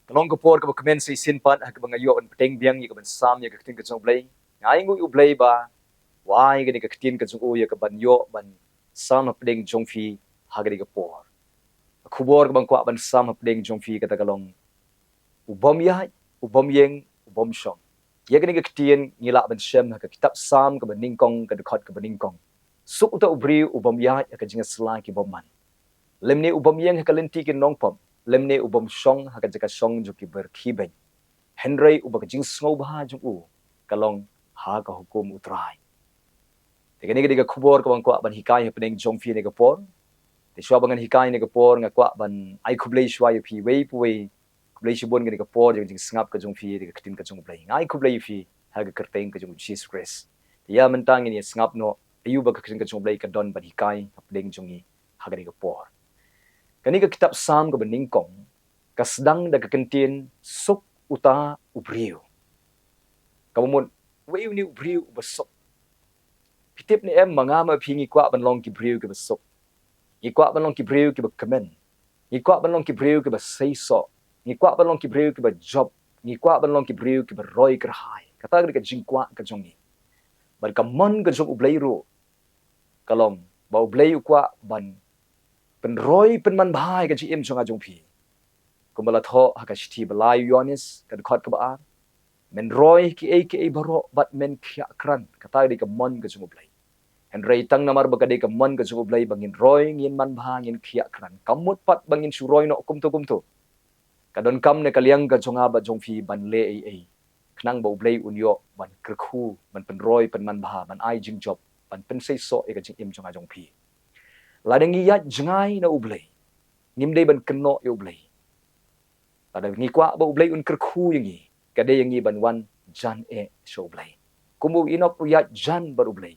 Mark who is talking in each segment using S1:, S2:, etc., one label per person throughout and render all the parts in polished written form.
S1: Kalong ko por ka komen sa isinpan ha ka bangayo on peteng biang ya ka ban sam ya ka tin ka jong Blei. Ngai ngu Blei ba wai ga ni ka tin ka jong ya ka ban yo ban sam pedeng jong fi ha ga ni ka por. Kubor ka bang kwa ban sam pedeng jong fi ka ta kalong ubom ya ubom yeng ubom shong. Ya ga ni ka tin ngila ban shem ha ka kitab sam ka ban Nyngkong ka dekat ka ban Nyngkong. Suk uta ubri ubom ya ka Jingiasyllok ki bom man. Lemni ubom yeng ha ka lenti ki Nongpoh. Lemne ubom shong ha ka jaka shong jo ki berkibeng. Henry ubak jing sngow bah jung u kalong ha ka hukum utrai. Tegani ga kubor ka bang kwa ban hikay ha peneng jong fi ne ka por. Te shwa bangan hikay ne ka por nga kwa ban ai kublei shwa yu pi wei pu wei kublei shibon ga ka por jing snap ka jong fi ka tin ka jong blei. Ngai kublei fi ha ka kerteng ka jong Jesus Christ. Ya mentang ini snap no ayu ba ka tin ka jong blei ka don ban hikay ha peneng jong i ha ka por. Kani ka kitab Sam ka ban Nyngkong ka sedang da ka kentin suk uta ubriu. Kamu wei ni ubriu besok. Pitip ni mangama pingi kwa ban long ki briu ki besok. Ni kwa ban long ki briu ki kemen. Ni kwa ban long ki briu ki seiso. Ni kwa ban long ki briu ki job. Ni kwa ban long ki briu ki roi kerhai. Kata ka jingkwa ka jongi. Bar ka mon ka jong ublei ru. Kalong ba ublei kwa ban penroi penman bahai ka ji im jonga jong pi. Kumbala tho ha ka shiti balai yonis ka khot ka ba. Men roy ki e baro bat men kya kran kata di ka mon ka jong ublei. Henry tang namar bagade ka mon ka jong ublei bangin roy ngin man bha ngin kya kran. Kamut pat bangin suroy no kumto. Kadon kam ne kaliang ka jonga ba jong fi ban le e. Knang ba ublei unyo ban kerku ban penroy penman bha ban ai jing job ban pen sei so e ka jing im jonga jong pi. Ladang iya jengai na ublei. Ngimdei ban keno e ublei. Ladang ngi kwa ba ublei un kerku yangi. Kade yangi ban wan jan e so ublei. Kumu inok iya jan baru ublei.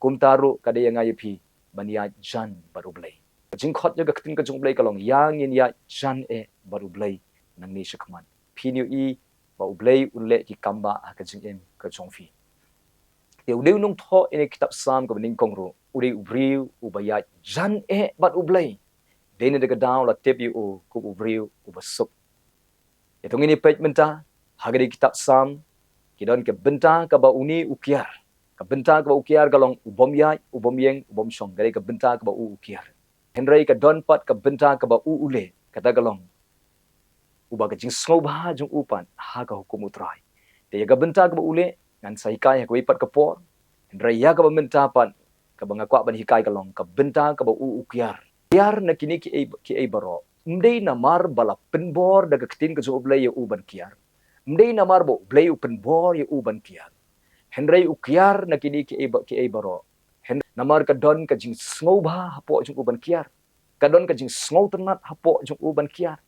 S1: Kum taru kade yang ayu pi ban ya jan baru ublei. Jing khot jaga ketin ka jong ublei kalong yang in ya jan e baru ublei nang ni shakman. Pi niu i ba ublei unle ki kamba ka jing em ka jong fi. Deu deu nung tho ini kitab Sam ka Nyngkong ru. Uri ubriu ubaya jan e bat ublei. Dene de daw la tepi u ku ubriu ubasuk. Itong ini page Bynta hagari kitab Sam kidon ke Bynta ka ba uni ukiar. Ka Bynta ka ba ukiar kalong ubom yai ubom yeng ubom shong gari ka Bynta ka ba ukiar. Henry ka don pat ka Bynta ka ba ule kata kalong uba ka jing sngow bah jung upan ha ka hukum utrai. Te ka Bynta ka ba ule ngan sa hikay ha ka ipat ka por. Henry ya ka ba Bynta pan ka ba ngakwa ban hikay kalong ka Bynta ka ba ukiar. Kiar na kini ki ay baro. Hindi namar bala penbor daga ketin ka jung ublay ya uban kiar. Hindi namar bo ublay penbor ya uban kiar. Henry ukiar na kini ki ay baro. Henry namar ka don ka jing sngow bah hapo jung uban kiar. Ka don ka jing sngow tenat hapo jung uban kiar.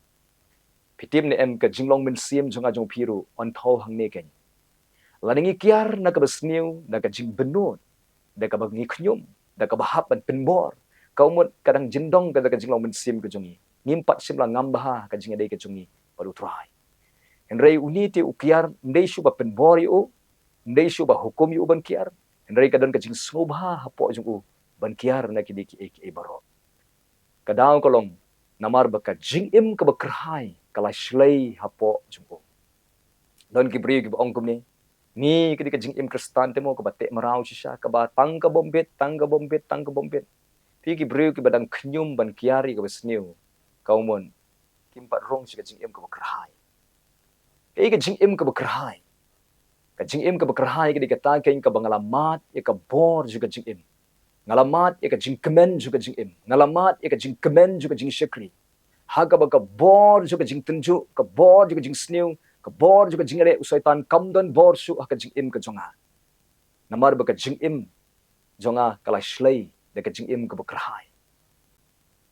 S1: Pitim ni ka jinglong mensim jung ajong piru on thau hang ne ken. Laningi kiar na ka basniu na ka jing benut. Da ka bangi knyum, da ka bahap ban penbor. Kau mut kadang jendong ka jinglong mensim ka jungi. Ngimpat simla ngambaha ka jinga dei ka jungi baru try. Henry uniti ukiar ndei shuba penbor yu, ndei shuba hukum yu ban kiar. Henry kadon ka jing snobha hapo jung u ban kiar na kidi ki baro. Kadang kolong namar baka jing im ka bakrhai kala shlei hapo jung u. Don ki bri ki ongkum ni kidi ka jing im kristan temo ka batek marau shisha ka ba tang ka bombet. Pi ki bri ki badang knyum ban kiari ka basniu. Kau mon kimpat rong si ka jing im ka bakrhai. Kaya ka jing im ka bakrhai. Ka jing im ka bakrhai ka di kata kain ka bangalamat ya ka bor juga jing im. Ngalamat ya ka jing kemen juga jing im. Ngalamat ya ka jing kemen juga jing syakri. Haga ba ka bor juga jing tenju, ka bor juga jing sniu, ka bor juga jing ere usaitan kamdon bor su ha ka jing im ka jonga. Namar ba ka jing im jonga kala shlei da ka jing im ka bakrhai.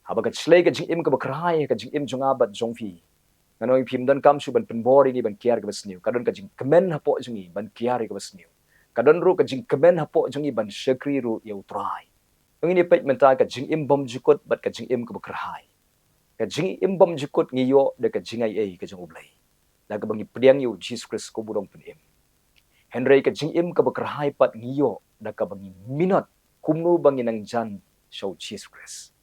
S1: Haba ka shlei ka jing im ka bakrhai ka jing im jonga bat jongfi. Nganoy pimdan kam su ban penbor ini ban kiar ka basniu. Kadon ka jing kemen hapo jongi ban kiar ka basniu. Kadon ru ka jing kemen hapo jongi ban syakri ru ya utrai. Ngini pet menta ka jing im bom jukut bat ka jing im ka bakrhai. Ka jing im bom jukut ngiyo da ka jing ai ka jong ublai. Da ka bangi pediang yu Jesus Christ ko budong penim. Henry ka jing im ka bakrhai pat ngiyo da ka bangi minot kumnu bangi nang jan show Jesus Christ.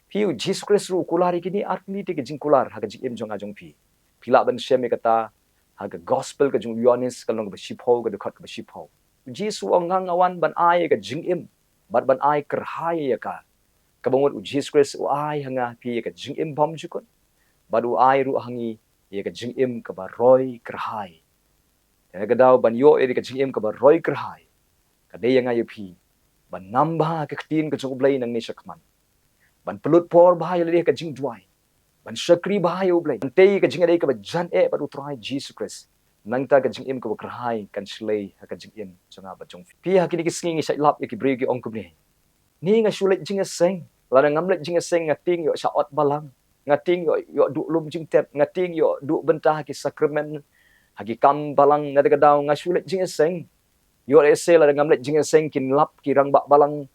S1: Piu Jesus Christ ru kulari kini artli te jing kular ha jing im jong ajong pi. pila ban shem kata haga gospel ka jung yonis kalong ba shipho ka dekat ka shipho jisu angang awan ban ai ka jingim ban ai kerhai ka kabangot Jesus Christ ai hanga pi ka jingim bom jukon badu ai ru hangi ka jingim ka ba roy kerhai ka daw ban yo ka jingim ka ba roy kerhai ka de yang ayu pi ban namba ka tin ka jung blai nang ni sakman ban pelut por bahaya le ka Jingduwai ban syakri bahaya blai ban tei ka jingadai ka ba jan badu try Jesus Christ nang ta ka jingim ka ba kerhai kan slay ka jingim jonga ba jong pi ha kini ki sngi sai lap ki bri ki ong kumni ni nga sulet jingaseng la ngamlet jingaseng ngating yo saot balang ngating yo du lum jingtep ngating yo du Bynta ki sakramen hagi kam balang ngata daw nga sulet jingaseng yo ese la ngamlet jingaseng kin lap ki rang ba balang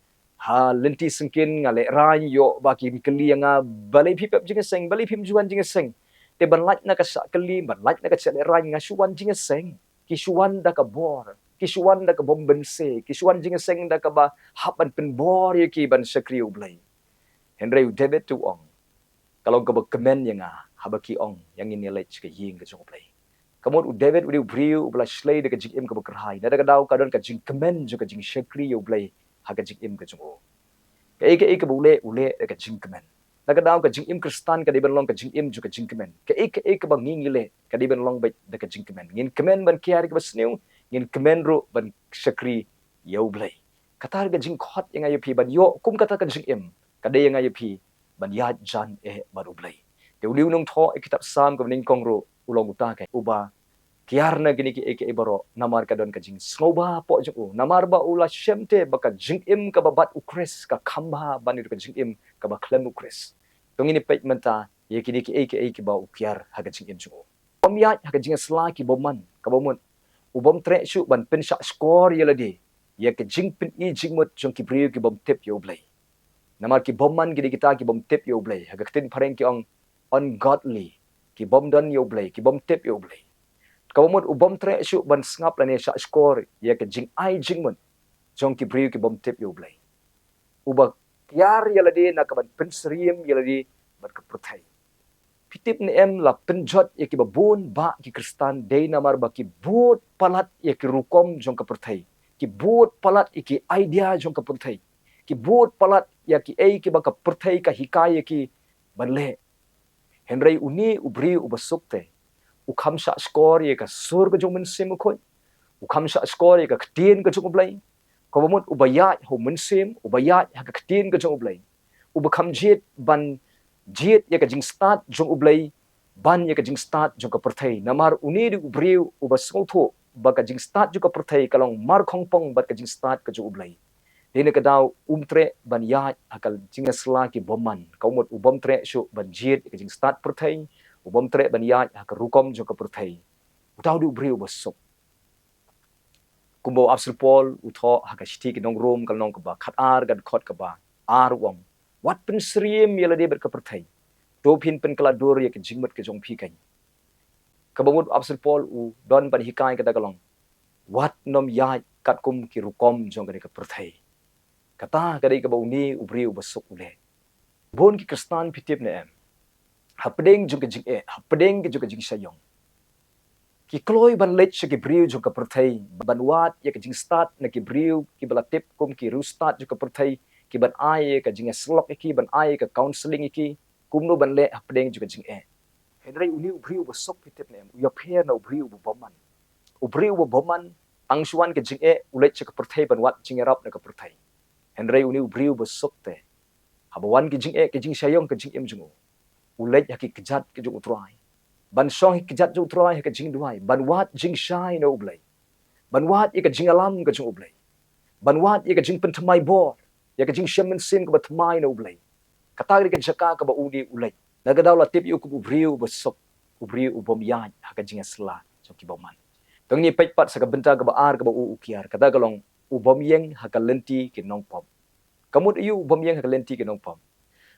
S1: ha lenti sengkin ngale rai yo baki keli nga balai pipap jingaseng balai pim juan jingaseng te ban lat na ka sa keli ban lat na ka sa rai nga suwan jingaseng ki suwan da ka bor kisuan da ka bombense kisuan jingaseng da ka ba hapan penbor ye ki ban sakri ublai henry debet tu ong kalau ka ba kemen yang habaki ong yang ini lech ka ying ka jong ublai kamot u David u briu ubla slay de ka jing im ka ba kerhai da ka daw ka don ka jing kemen jo ka jing sakri ublai ha ka jing im ka jong o ka bule ule ka jing kemen da ka daw ka jing im kristan ka di ban long ka jing im jo ka jing kemen ka ba ngingile ka di ban long ba da ka jing kemen ngin kemen ban kiari ka ba snew ngin kemenro ban sakri yau blai katar ga jing khot yang ayu pi ban yo kum kata ka jing im ka de yang ayu pi ban ya jan baru blai de uliu nong tho kitab sam ka Nyngkong ro ulong uta ka uba kiarna gini ki baro namar ka don ka jing snoba po jing u namar ba ula shemte ba ka jing im ka babat ukres ka khamba banir ka jing im ka ba klem ukres tongini pet menta ye kini ki ba ukiar ha ka jing im jing u pamya ha ka jing sla ki boman ka bomon ubom tre shu ban pen sha score yela di ya ke jing pen I jing mot jong ki brio ki bom tep yo blai namar ki bomman ki kita ki bom tep yo blai ha tin pareng ki ong ungodly ki bom don yo blai ki bom tep yo blai ka mot ubom tre shu ban ngap la ne sha score ya ke jing ai jing mot jong ki brio ki bom tep yo blai uba yar yela di na ka ban pen sriem yela di ban ka protai pitip ni em la penjot ya ki babun ba ki kristan day namar ba ki but palat ya ki rukom jong ka perthai ki but palat ki idea jong ka perthai ki but palat ya ki ki ba ka perthai ka hikaya ki banle henry uni ubri ubasukte ukham sha score ya ka sur ka jong mensim khoi ukham sha score ya ka tin ka jong blai ko bamut ubaya ho mensim ubaya ha ka tin ka jong blai ubakam jit ban jit ya ka jing start jong ublai ban ya ka jing start jong ka perthai namar uni di ubriu ubasngotho ba ka jing start jong ka perthai kalong mar khongpong ba ka jing start ka jong ublai dine ka daw umtre ban ya akal jingasla ki boman kaumot ubom tre shu ban jit ka jing start perthai ubom tre ban ya ka rukom jong ka perthai utaw di ubriu basok kumbo absul pol utho ha ka shti ki nong rom kal nong ka ba khatar gan khot ka ba ar wong wat pen sriem yela de ber ka perthai do pin pen kala dor ye ke jingmat ke jong phi kai ka bamut absul pol u don ban hikai ka dagalong wat nom ya kat kum ki rukom jong ka perthai kata ka dei ka bauni ubri u basuk ule bon ki kristan pitip ne em hapdeng jong ke jing hapdeng ke jong ke jing sayong ki kloi ban lech ke briu jong ka perthai ban wat ye ke jing start na ki briu ki bala tip kum ki ru start jong ka perthai ki ban ai ka Jingiasyllok ki ban ai ka counseling ki kumno ban le apdeng juga jing henry uni ubri u sok pitep nem u yapher na ubri u boman ang suan ka jing ulet ka perthai ban wat jing rap na ka perthai henry uni ubri u sok te habawan ki jing sayong ka jing em jungu ulet ki kejat ki jung utrai ban song ki kejat jung utrai ka Jingduwai ban wat jing shai na ublai ban wat ka jing alam ka jung ublai ban wat ka jing pentamai bor ya ka jing shaman sin ka batmai na ublai katagri ka Jaka ka ba uni ulai nagadaw la tip yu ku ubriu basok ubriu ubom yan ha ka jing asla so ki boman tong ni pet sa ka Bynta ka ba ar ka ba ukiar kata galong ubom yeng ha ka lenti ki Nongpoh kamut yu ubom yeng ha ka lenti ki Nongpoh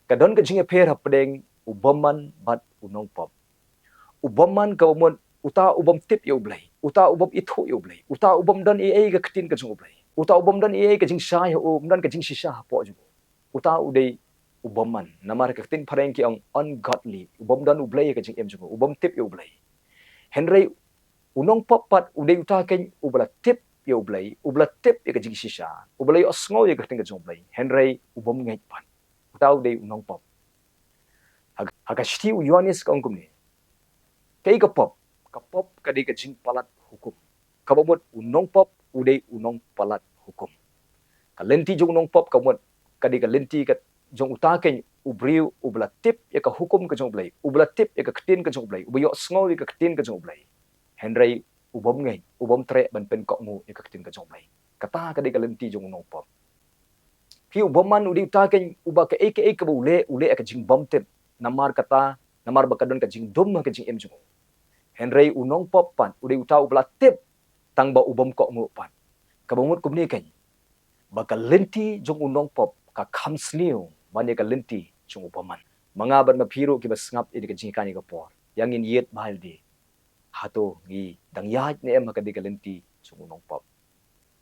S1: kadon ka jing per ha pedeng uboman bat Nongpoh uboman ka umon uta ubom tip yu ublai uta ubom ithu yu ublai uta ubom dan ka ketin ka jung ublai uta ubom dan ka jing shai dan ka jing shisha po ju uta udei ubaman namar ka tin pareng ki ang ungodly ubam dan ublay ka jing em jung ubam tip yo ublay henry unong papat uday utaken ubla tip yo ublay ubla tip ya ka jing shisha ublay osngo ya ka tin ka jung ublay henry ubam ngai pan utaw day unong pop haga shti u yonis ka ongkum ni kay ka pop ka di ka jing palat hukum kabamot unong pop uday unong palat hukum kalenti jung unong pop kamot kadi ka lenti ka jong utaken ubriu ubla tip ya ka hukum ka jong ublay ubla tip ya ka tin ka jong ublay ubayo sngo ya ka tin ka jong ublay henry ubom ngai ubom tre ban pen ko ngu ya ka tin ka jong ublay kata ka di ka lenti jong unong pop ki uboman udi utaken uba ka aka ka ule ka jing bom tip namar kata namar bakadon ka jing dum ka jing em jong henry unong pop pan udi uta ubla tip tang ba ubom ko ngu pan kabamut kumni kan bakal lenti jong unong pop ka kamsniu mani ka lenti jong upaman mga ban mapiro ki basngap idi ka jingkani ka por yang in yet bahal di hato gi dangyat ni em ka di ka lenti jong unong pop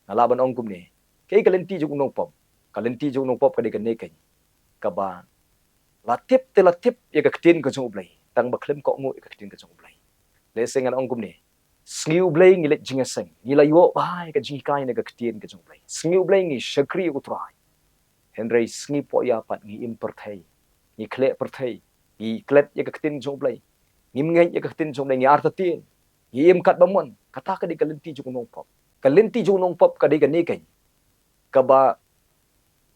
S1: nalaban ong kumni kay ka lenti jong unong pop ka lenti jong unong pop ka di ka nekan ka ba latip ya ka tin ka jong ublay tang baklem ko ngu ka tin ka jong ublay leseng an ong kumni Sngi ublay ngi let jingaseng nila yo bai ka jingkai na ka tin ka jong ublay sngi ublay ngi shakri utrai henry sngi po ya pat ngi im perthai ngi kle perthai ngi klet ya ka tin jong ublay ngi ngai ya ka tin jong ublay ngi artatin ngi im kat bamon kata ka di ka lenti jong nong pop ka lenti jong nong pop ka di ka ni kai ka ba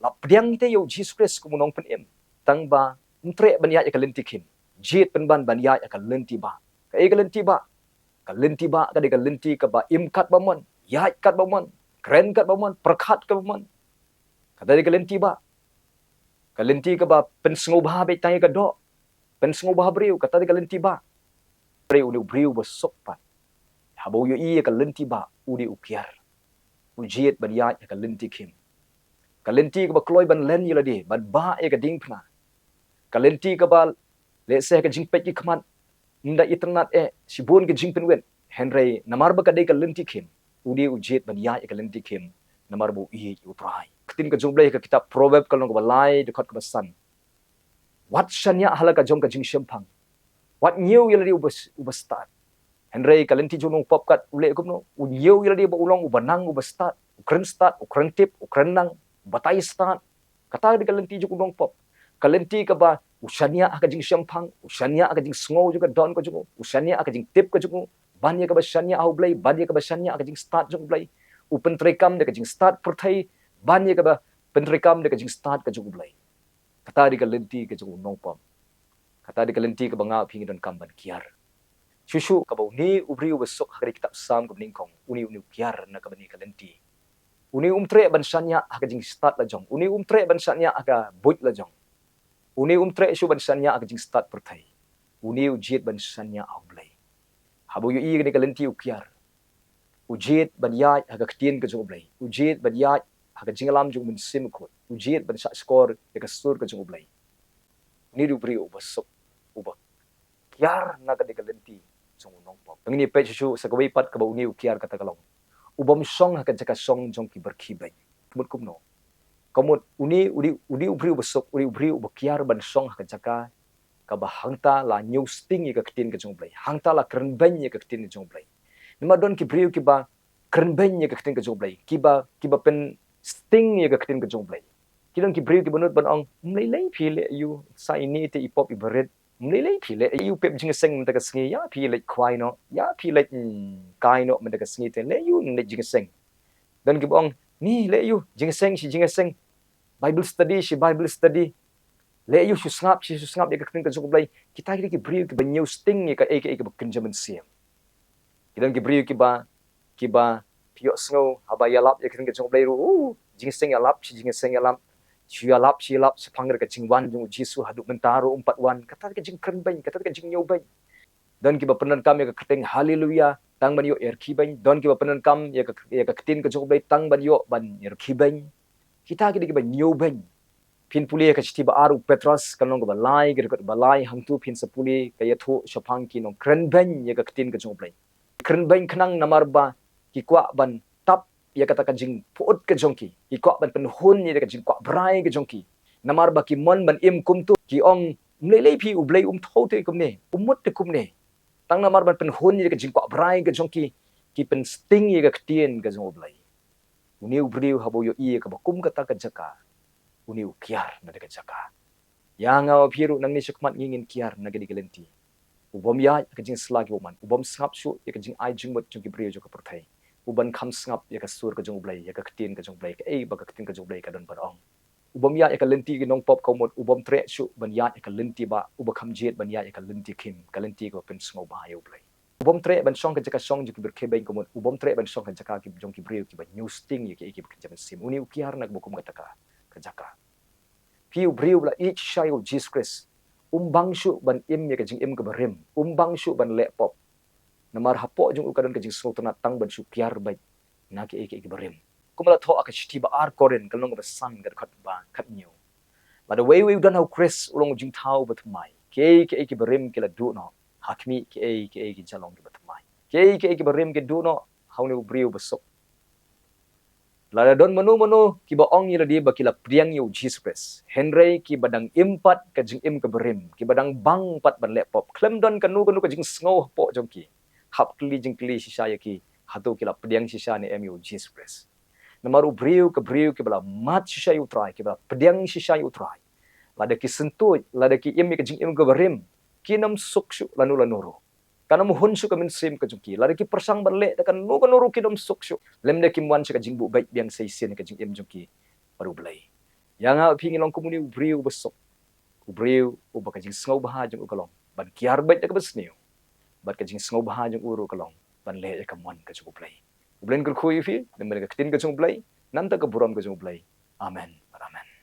S1: lapdiang te yo jesus christ ku nong pen im tang ba mtre ban ya ka lenti kim jit pen ban ya ka lenti ba ka e ka lenti ba kalenti ba ka di kalenti ka ba imkat ba mon yat kat ba mon kren kat ba mon perkat ka ba mon kata di kalenti ka ba pensngo ba be tay ka do pensngo ba briu kata di kalenti ba briu ni briu ba sokpa habo yo i kalenti ba udi ukiar ujiet ban yat kalenti kim kalenti ka ba kloy ban len yila di ban ba e ka ding pna kalenti ka ba le se ka jingpet ki khaman nda iternat sibun ke jingpen wen henry namar ba kadai ka lenti kim udi ujet ban ya ka lenti kim namar bu i utrai tin ka jumblai ka kitab proverb kalong ka balai de khat ka san wat shanya hala ka jong ka jing shempang wat new yeladi ubastat henry ka lenti junong pop kat ule kum no u new yeladi ba ulong ubanang ubastat ukren start ukren tip ukren nang batai start kata di ka lenti junong pop kalenti ka ba usania aka jing shampang usania aka jing sngo juga don ko juga usania aka jing tip ko juga banya ka basania au blai banya ka basania aka jing start juga blai upen trekam de ka jing start perthai banya ka ba pentrekam de ka jing start ka juga blai kata di ka lenti ka juga nongpom kata di ka lenti ka banga phingi don kamban kiar shushu ka ba ni ubri ubesok hari kitab sam ko Nyngkong uni kiar na ka bani ka lenti uni umtre ban shania aka jing start la jong uni umtre ban shania aka buit la jong uni umtre shu ban sanya aka jing start perthai uni ujiet ban sanya au blai habu yu i ni kalenti ukiar ujiet ban ya aka ktien ka jong blai ujiet ban ya aka jingalam jong mun sim ko ujiet ban sa score ka sur ka jong blai ni du bri ubasok ubak kiar na ka di kalenti jong nongpok ngini pe shu sa kawai pat ka ba uni ukiar kata kalong ubam shong aka jaka shong jong ki berkibai mut kumno kamut uni ubri ubasok ubri ubakiar ban song ka jaka ka ba hangta la new sting ka ktin ka jong blai hangta la krenben ka ktin ka jong blai nima don ki briu ki ba krenben ka ktin ka jong blai ki ba pen sting ka ktin ka jong blai ki don ki briu ki banut ban ong mlei phile you sa ini te ipop ibaret mlei phile you pep jing seng ta ka sngi ya phile kwai no ya phile kai no men ta ka sngi te le you ne jing seng don ki bong ni le you jing seng si jing seng Bible study le yu susngap ya ka kring ka jong blai kita ki briu ki banyu sting ka aka ka kenjaman siam kidan ki briu ki ba pio sngo haba ya lap ya kring ka jong blai ru jing seng ya lap shi lap si pangre ka jingwan jong jisu hadu mentaro 4 kata ka jing kren ban kata ka jing nyow ban dan ki ba penan kam ya ka kring haleluya tang ban yo ki ban don ki ba penan kam ya ka ktin ka jong blai tang ban yo ban ki ban kita ki ba new ben pin puli ka chiti ba aru petras kanong ba lai ka balai hangtu pin sa puli ka yathu shapang ki no kren ben ya ka ktin ka jong blai kren ben khnang namar ba ki kwa ban tap ya kata ka jing puot ka jongki ki kwa ban pen hun ni ka jing kwa brai ka jongki namar ba ki mon ban im kum tu ki ong mlei phi u blei tho te kum ne mut te kum ne tang namar ban pen hun ye ka jing kwa brai ka jong ki pen sting ye ka ktien ka jong blei uniu briu habo yo ie ka ba kum ka ta ka jaka uniu kiar na ka jaka yang aw phiru nang ni sukmat ngin kiar na gadi gelenti ubom ya ka jing slagi woman ubom sngap shu ya ka jing ai jing mot jong ki briu jo ka perthai uban kham sngap ya ka sur ka jong blei ya ka ktien ka jong blei ka ei ba ka ktien ka jong blei ka don parong ubom ya ka lenti ki nongpop ko mot ubom tre shu ban ya ka lenti ba uba kham jet ban ya ka lenti kim ka lenti ko pen sngo ba yo blei ubom tre ban shong ka jaka shong ju ki ber ke ben ko mot ubom tre ban shong ka jaka ki jong ki briu ki ba new sting ye ki ba jaman sim uniu kiar nak bokum ka jaka piu briu la ich shayo Jesus Christ bang shu ban im ye ka jing im ka barim bang shu ban le pop namar hapo jung ukadon ka jing so tona tang ban shu kiar bai na ki barim kumala tho aka chiti ba ar koren kalong ba san ga khat ba khat new but the way we done how Chris ulong jing thau ba thmai ki barim ki la du no hakmi ki jalong ba thmai ki barim ki du no how ne briu ba sok la don manu ki ba ong ila di ba kila priang yu Jesus Christ henry ki badang impat ka jing im ka berim ki badang bang pat ban laptop klem don kanu ka jing sngo po jong ki hap kli jing kli sisa ya ki hatu kila priang sisa ni mu Jesus Christ namaru briu ki bala mat sisa yu try ki bala priang sisa yu try lada ki sentut lada ki im ka jing im ka berim ki nam sukshu lanu lanuro kanam hun su kamin sim ka jungki lada ki persang banle da kan nu kanuru ki dom sukshu lemne kim wan ka jing bu bai biang sei sin ka jing im jungki baru blei yang a phi ngilong komuni briu besok briu u ba ka jing sngo bah jung ukalong ban kiar bai da ka besniu bat ka jing sngo bah jung uru kalong ban le ka mon ka jung blei ublen kul khu fi lemne ka tin ka jung blei nam ta ka buram ka jung blei amen amen